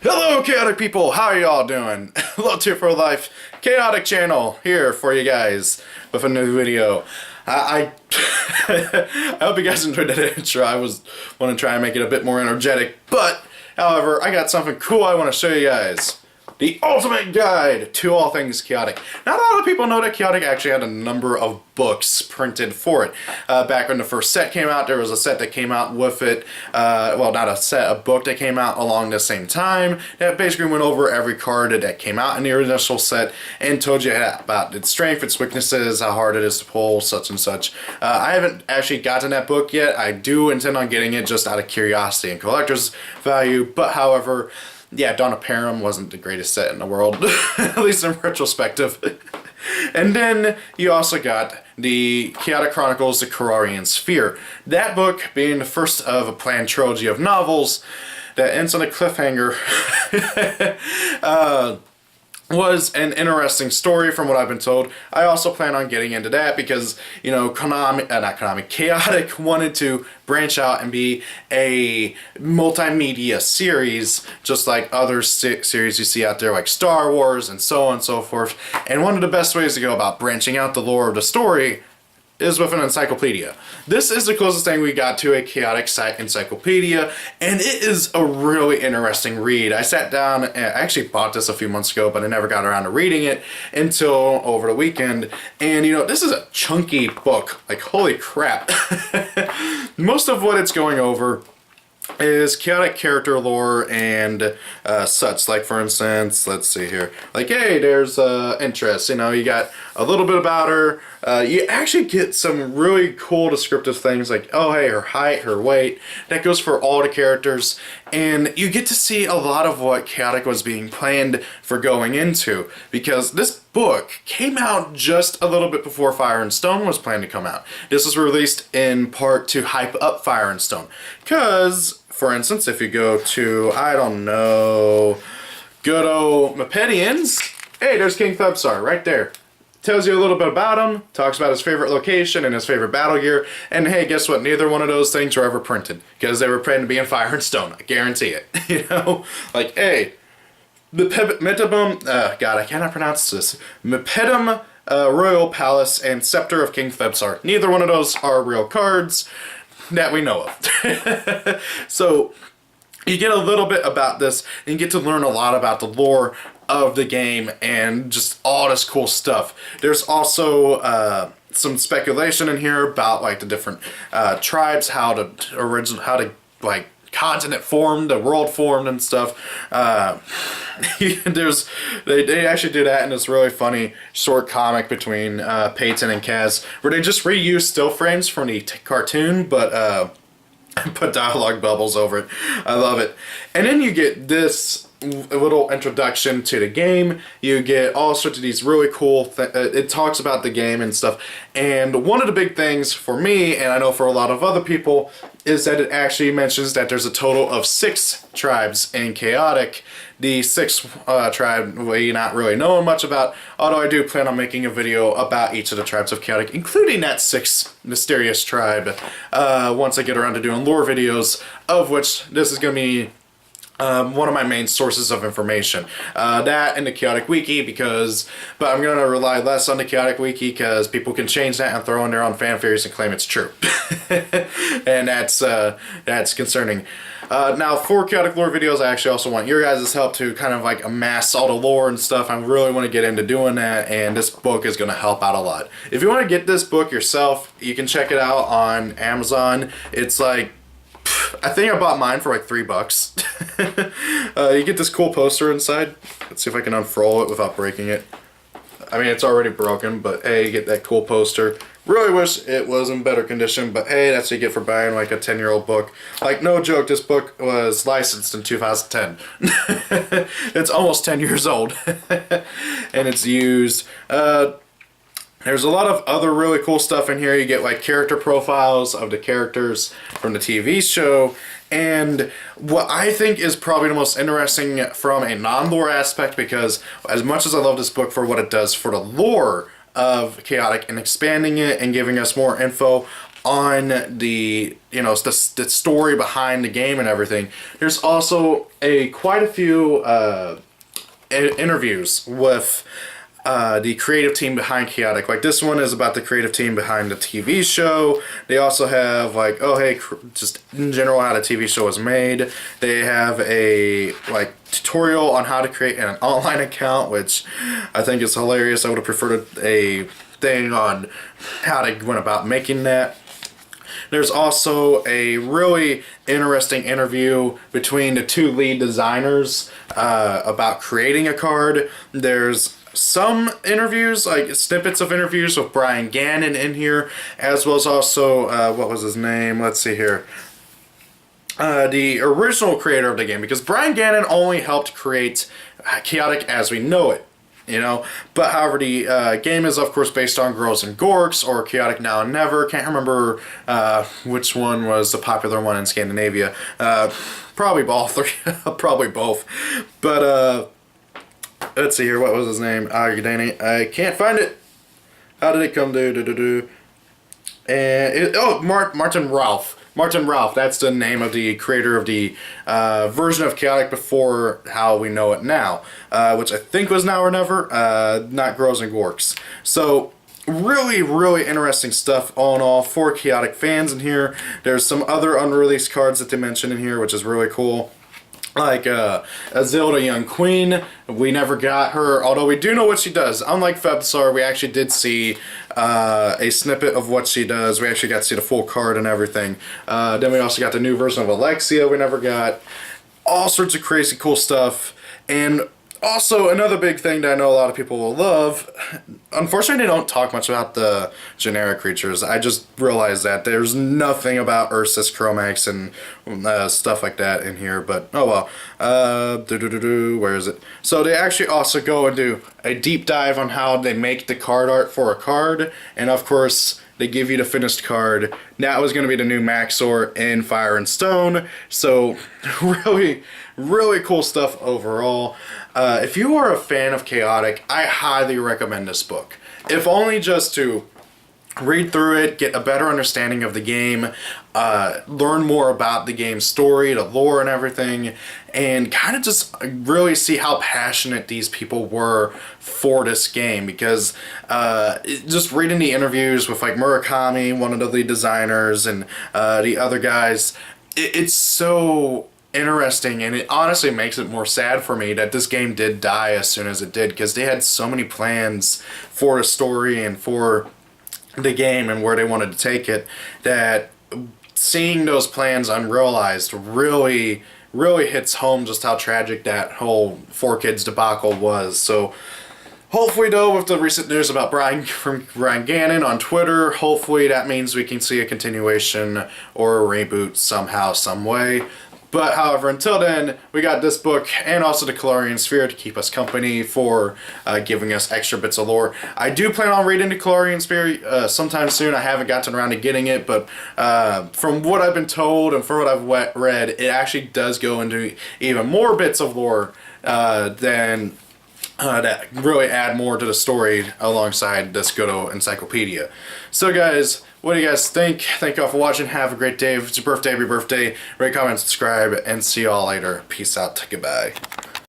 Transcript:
Hello, chaotic people. How are y'all doing? Hello, Tier for Life Chaotic channel here for you guys with a new video. I I hope you guys enjoyed that intro. I want to try and make it a bit more energetic, but however, I got something cool I want to show you guys. The ultimate guide to all things chaotic. Not a lot of people know that Chaotic actually had a number of books printed for it. Back when the first set came out, there was a set that came out with it. Well, not a set, a book that came out along the same time that basically went over every card that came out in the initial set and told you about its strength, its weaknesses, how hard it is to pull, such and such. I haven't actually gotten that book yet. I do intend on getting it just out of curiosity and collector's value, but however, yeah, Dawn of Param wasn't the greatest set in the world, at least in retrospective. And then you also got the Chaotic Chronicles, the Kararian Sphere. That book being the first of a planned trilogy of novels that ends on a cliffhanger. Was an interesting story from what I've been told. I also plan on getting into that because, you know, Chaotic wanted to branch out and be a multimedia series, just like other series you see out there like Star Wars and so on and so forth. And one of the best ways to go about branching out the lore of the story is with an encyclopedia. This is the closest thing we got to a chaotic encyclopedia, and it is a really interesting read. I sat down, and I actually bought this a few months ago, but I never got around to reading it until over the weekend. And you know, this is a chunky book, like holy crap. Most of what it's going over is chaotic character lore and such. Like for instance, let's see here, like hey, there's interest, you know, you got a little bit about her. You actually get some really cool descriptive things like, oh hey, her height, her weight, that goes for all the characters, and you get to see a lot of what Chaotic was being planned for going into, because this book came out just a little bit before Fire and Stone was planned to come out. This was released in part to hype up Fire and Stone, because for instance, if you go to, I don't know, good old Mepedians, hey, there's King Thubsar right there. Tells you a little bit about him, talks about his favorite location and his favorite battle gear, and hey, guess what? Neither one of those things were ever printed, because they were planned to be in Fire and Stone, I guarantee it. You know? Like, hey, Metabum, God, I cannot pronounce this. Mepedum Royal Palace and Scepter of King Thubsar. Neither one of those are real cards that we know of. So, you get a little bit about this, and you get to learn a lot about the lore of the game and just all this cool stuff. There's also some speculation in here about like the different tribes, how the like continent formed, the world formed and stuff. They actually do that in this really funny short comic between Peyton and Kaz, where they just reuse still frames from the cartoon, but put dialogue bubbles over it. I love it. And then you get this little introduction to the game. You get all sorts of these really cool it talks about the game and stuff, and one of the big things for me, and I know for a lot of other people, is that it actually mentions that there's a total of 6 tribes in Chaotic. The 6th tribe we not really knowing much about, although I do plan on making a video about each of the tribes of Chaotic, including that 6th mysterious tribe, once I get around to doing lore videos, of which this is going to be one of my main sources of information. That and the Chaotic Wiki, but I'm going to rely less on the Chaotic Wiki because people can change that and throw in their own fan theories and claim it's true. And that's concerning. Now, for Chaotic lore videos, I actually also want your guys' help to kind of like amass all the lore and stuff. I really want to get into doing that, and this book is going to help out a lot. If you want to get this book yourself, you can check it out on Amazon. It's like, I think I bought mine for like $3. You get this cool poster inside. Let's see if I can unfurl it without breaking it. I mean, it's already broken, but hey, you get that cool poster. Really wish it was in better condition, but hey, that's what you get for buying like a 10-year-old book. Like, no joke, this book was licensed in 2010. It's almost 10 years old. And it's used. There's a lot of other really cool stuff in here. You get like character profiles of the characters from the TV show. And what I think is probably the most interesting from a non-lore aspect, because as much as I love this book for what it does for the lore of Chaotic and expanding it and giving us more info on the, you know, the story behind the game and everything, there's also quite a few interviews with the creative team behind Chaotic. Like this one is about the creative team behind the TV show. They also have like, oh hey, just in general how the TV show was made. They have a like tutorial on how to create an online account, which I think is hilarious. I would have preferred a thing on how to went about making that. There's also a really interesting interview between the two lead designers about creating a card. There's some interviews, like snippets of interviews with Brian Gannon in here, as well as also, what was his name? Let's see here. The original creator of the game, because Brian Gannon only helped create Chaotic as we know it. You know, but however, the game is of course based on Girls and Gorks or Chaotic Now and Never. Can't remember which one was the popular one in Scandinavia. Probably both. Probably both. But let's see here. What was his name? I can't find it. How did it come to? And Martin Ralph. Martin Ralph, that's the name of the creator of the version of Chaotic before how we know it now, which I think was Now or Never, not Girls and Gorks. So, really, really interesting stuff all in all for Chaotic fans in here. There's some other unreleased cards that they mention in here, which is really cool. Like Azilda Young Queen, we never got her, although we do know what she does. Unlike Febsar, we actually did see a snippet of what she does. We actually got to see the full card and everything. Then we also got the new version of Alexia we never got. All sorts of crazy cool stuff. And also, another big thing that I know a lot of people will love, unfortunately they don't talk much about the generic creatures. I just realized that there's nothing about Ursus, Chromax, and stuff like that in here, but oh well. Where is it? So they actually also go and do a deep dive on how they make the card art for a card, and of course, they give you the finished card. That was going to be the new Maxor in Fire and Stone, so really, really cool stuff overall. If you are a fan of Chaotic, I highly recommend this book. If only just to read through it, get a better understanding of the game, learn more about the game's story, the lore and everything, and kind of just really see how passionate these people were for this game, because just reading the interviews with like Murakami, one of the lead designers, and the other guys, it's so interesting, and it honestly makes it more sad for me that this game did die as soon as it did, because they had so many plans for the story and for the game and where they wanted to take it, that seeing those plans unrealized really hits home just how tragic that whole 4Kids debacle was. So hopefully though, with the recent news about Brian Gannon on Twitter, hopefully that means we can see a continuation or a reboot somehow, some way. But however, until then, we got this book and also the Calorian Sphere to keep us company for giving us extra bits of lore. I do plan on reading the Calorian Sphere sometime soon. I haven't gotten around to getting it, but from what I've been told and from what I've read, it actually does go into even more bits of lore than that really add more to the story alongside this good old encyclopedia. So guys, what do you guys think? Thank you all for watching. Have a great day. If it's your birthday, happy birthday. Rate, comment, subscribe, and see y'all later. Peace out. Goodbye.